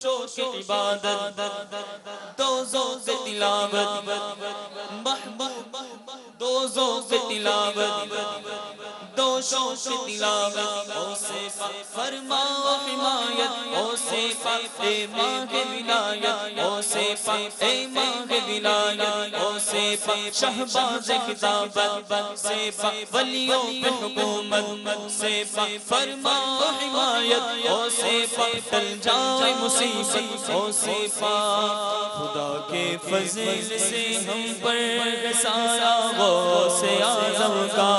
شوق عبادت دو ذوق تلاوت محبوب دو ذوق تلاوت دو شوق تلاوت او سے فرما و حمایت او سے اے ماہ ولایت او سے اے ماہ ولایت او سے شہباز خطابت سے ولیوں پہ حکومت سے فرما و حمایت او سے ٹل جائے مصیبت او سے خدا کے فضل سے ہم پر سایہ غوث اعظم کا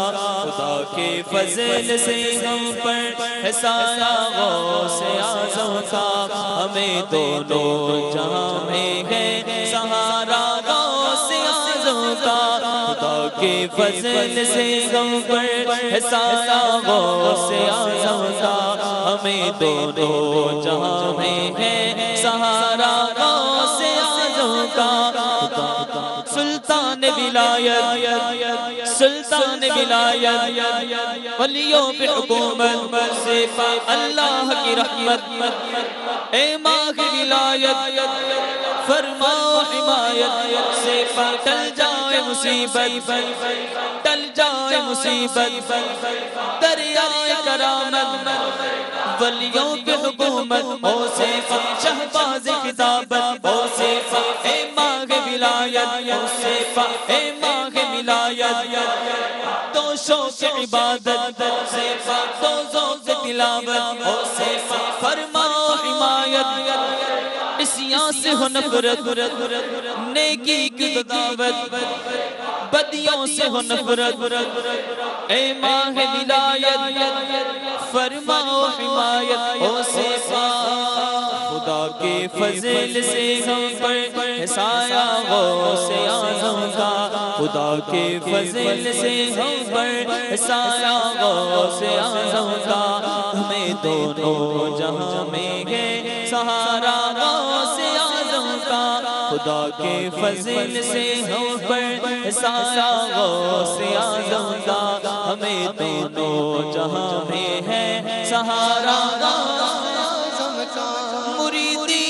خدا کے فضل سے ہم پر سایہ غوث اعظم کا ہمیں دونوں جہاں میں ہے سہارا غوث اعظم کا خدا کے فضل سے ہم پر سایہ غوث اعظم کا ہمیں دونوں جہاں میں ہے سہارا غوث اعظم کا سلطان ولایت سلطان ولایت ولیوں پہ حکومت سے اللہ کی رحمت اے ماہ ولایت فرما و حمایت سے ٹل جائے مصیبت ٹل جائے مصیبت دریائے کرامت ولیوں کے حکومت ہو سے شہباز خطابت ہو سے اے ماہ ولایت ہو سے اے ماہ ولایت دو شوق عبادت سے دو ذوق تلاوت ہو سے فرما و حمایت عصیاں سے ہو نفرت نیکی کی دعوت بدیوں سے ہو نفرت اے ماہ ولایت فرما و حمایت ہو سے خدا کے فضل سے ہم پر سایہ غوث اعظم کا خدا کے فضل سے ہم پر سایہ غوث اعظم کا ہمیں دونوں جہاں میں ہے سہارا غوث اعظم کا خدا کے فضل سے ہم پر سایہ غوث اعظم کا ہمیں دونوں جہاں میں ہے سہارا غوث اعظم کا مریدی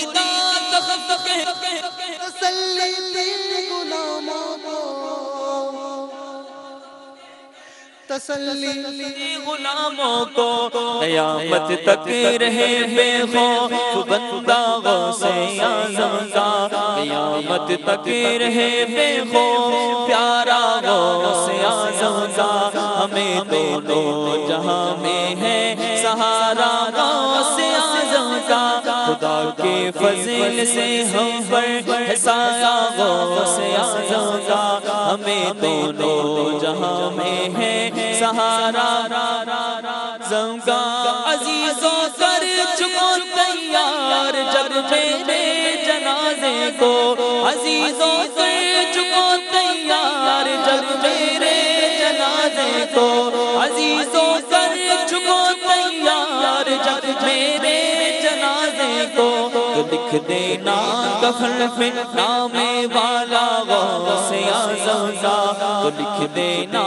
تسلی غلاموں کو قیامت تک رہے بے خوف بندہ غوث اعظم کا قیامت تک رہے بے خوف پیارا غوث اعظم کا ہمیں دونوں جہاں میں ہے سہارا غوث اعظم کا خدا کے فضل سے ہم پر سایہ غوث اعظم کا ہمیں دونوں جہاں میں ہے سہارا اعظم کا عزیزوں کر چکو تیار جب میرے جنازے کو عزیزوں کر چکو تیار جب میرے جنازے کو عزیزوں کر چکو تیار جب میرے جنازے کو لکھ دینا کفن پہ نام والا غوث اعظم کا تو لکھ دینا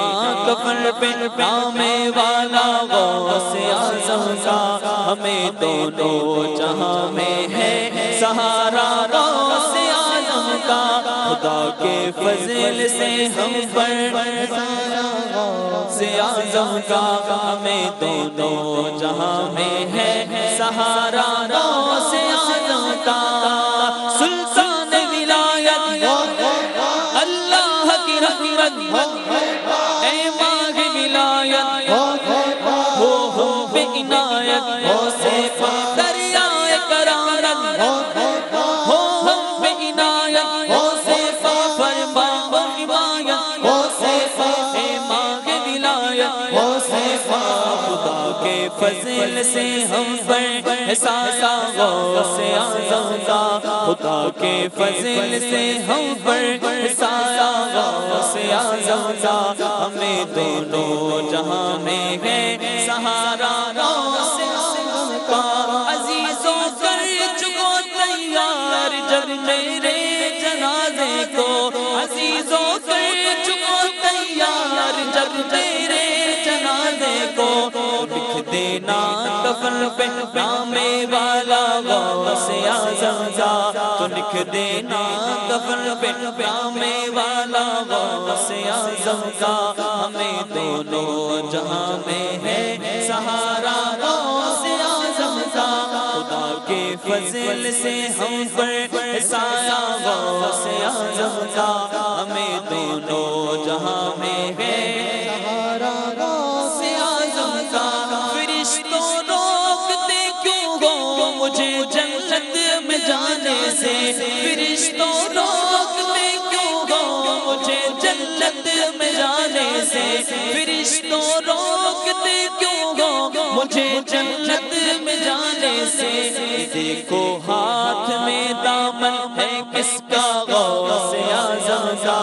کفن پہ نام والا غوث اعظم کا ہمیں دونوں جہاں میں ہے سہارا غوث اعظم کا خدا کے فضل سے ہم پر سایہ غوث اعظم کا ہمیں دونوں جہاں میں ہے سہارا غوث اعظم کا سلطان ولایت اللہ کی رحمت اے ماہ ولایت ہو بے عنایت ہو سے دریائے کرامت ہو بے عنایت ہو سے فرما و حمایت ہو سے اے ماہ ولایت ہو سے خدا کے فضل سے ہم پر سایہ غوث اعظم کا خدا کے فضل سے ہم پر سایہ غوث اعظم کا ہمیں دونوں جہاں میں ہے سہارا غوث اعظم کا عزیزوں کر چکو تیار جب میرے جنازے کو عزیزوں کر چکو تیار جب میرے جنازے کو لکھ دینا کفن پہ نام والا غوث اعظم کا، تو لکھ دینا کفن پہ نام والا غوث اعظم کا، ہمیں دونوں جہاں میں ہے سہارا غوث اعظم کا، خدا کے فضل سے ہم پر سایہ غوث اعظم کا، ہمیں دونوں جہاں میں ہے سہارا غوث اعظم کا، فرشتوں روکتے کیوں ہو مجھے جنت میں جانے سے، فرشتوں روکتے کیوں ہو مجھے جنت میں جانے سے، فرشتوں روکتے کیوں ہو مجھے جنت میں جانے سے، دیکھو ہاتھ میں دامن ہے کس کا غوث اعظم کا،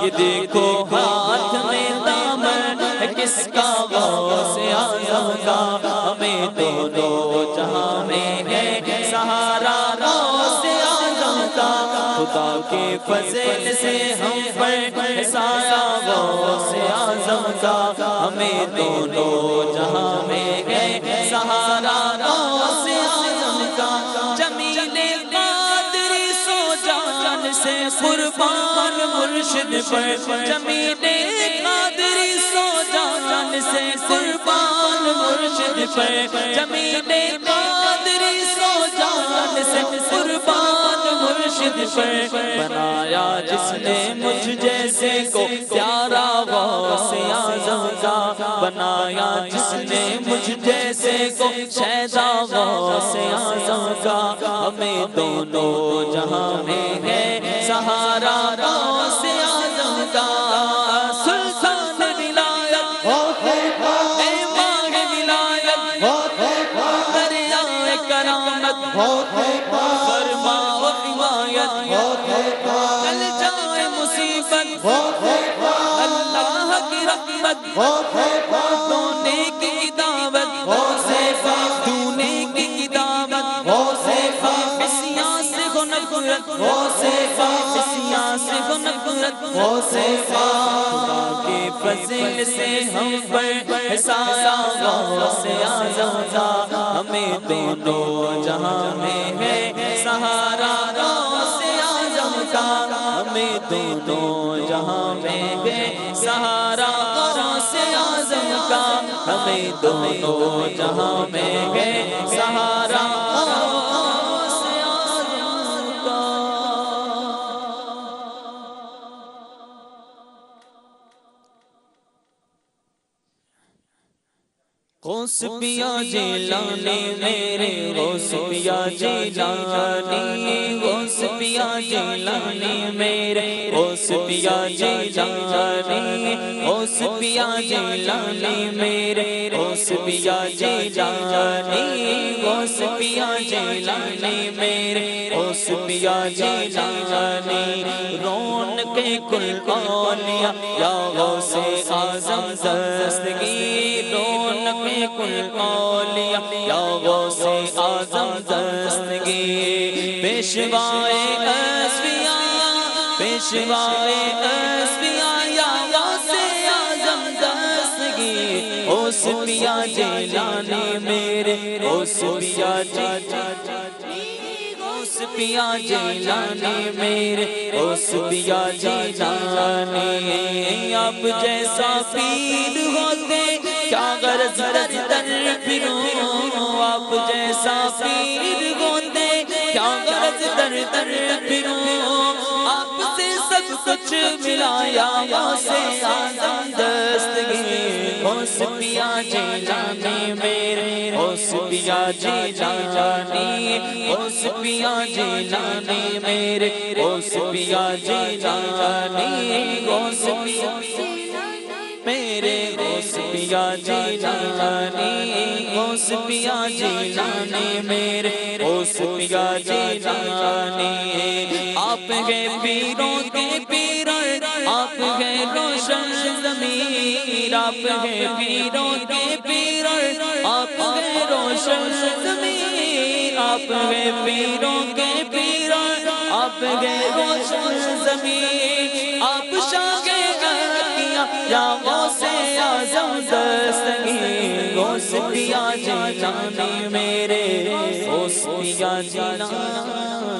یہ دیکھو ہاتھ میں دامن ہے کس کا غوث اعظم کا، ہمیں دونوں جہاں میں ہے سہارا غوث اعظم کا، خدا کے فضل سے ہم پر سایہ غوث اعظم کا، ہمیں دونوں جہاں میں ہے سہارا غوث اعظم کا، جمیل قادری سو جان سے قربان مرشد پر، جمیل قادری سو جان سے قربان مرشد پر، جمیل قادری سو جان سے قربان مرشد پر، بنایا جس نے مجھ جیسے کو پیارا غوث اعظم کا، بنایا جس نے مجھ جیسے کو شیدا غوث اعظم کا، ہمیں دونوں جہاں میں ہے سہارا غوث اعظم کا، سلطان ولایت اے ماہ ولایت دریائے کرامت فرما و حمایت، چل جائے مصیبت اللہ کی رحمت، دونے کی دعوت دونے کی دعوت، اسیاں سے ہو نفرت اسیاں سے ہو نفرت، خدا کے فضل سے ہم پر سایہ غوث اعظم کا، ہمیں دونوں جہاں میں ہے سہارا غوث اعظم کا، ہمیں دونوں جہاں میں ہے سہارا غوث اعظم کا، ہمیں دونوں جہاں میں ہے سہارا غوث اعظم کا۔ غوث پیا جیلانی میرے غوث پیا جیلانی، غوث پیا جیلانی میرے غوث پیا جیلانی، غوث پیا جیلانی میرے غوث پیا جیلانی، غوث پیا جیلانی میرے غوث پیا جیلانی، رونق کل اولیاء یا غوث اعظم دستگیر، رونق کل اولیاء یا غوث اعظم دستگیر، پیشوائے اصفیاء پیشوائے اصفیاء یا غوث اعظم دستگیر، غوث پیا جیلانی میرے غوث پیا جیلانی، غوث پیا جیلانی میرے غوث پیا جیلانی، آپ جیسا پیر ہوتے کیا غرض در در پھروں، آپ جیسا پیر ہوتے کیا غرض در در پھروں، آپ سے سب کچھ ملایا غوث اعظم دستگیر، غوث پیا جیلانی میرے غوث پیا جیلانی، غوث پیا جیلانی میرے غوث پیا جیلانی، غوث پیا میرے غوث پیا جیلانی، غوث پیا جیلانی میرے غوث پیا جیلانی، آپ ہیں پیروں کے پیر، آپ ہیں روشن ضمیر، آپ ہیں پیروں کے پیر، آپ ہیں روشن ضمیر، آپ ہیں پیروں کے پیر، آپ ہیں روشن ضمیر، آپ شاہ یا غوث اعظم دستگیر، پیا جیلانی میرے غوث پیا جیلانی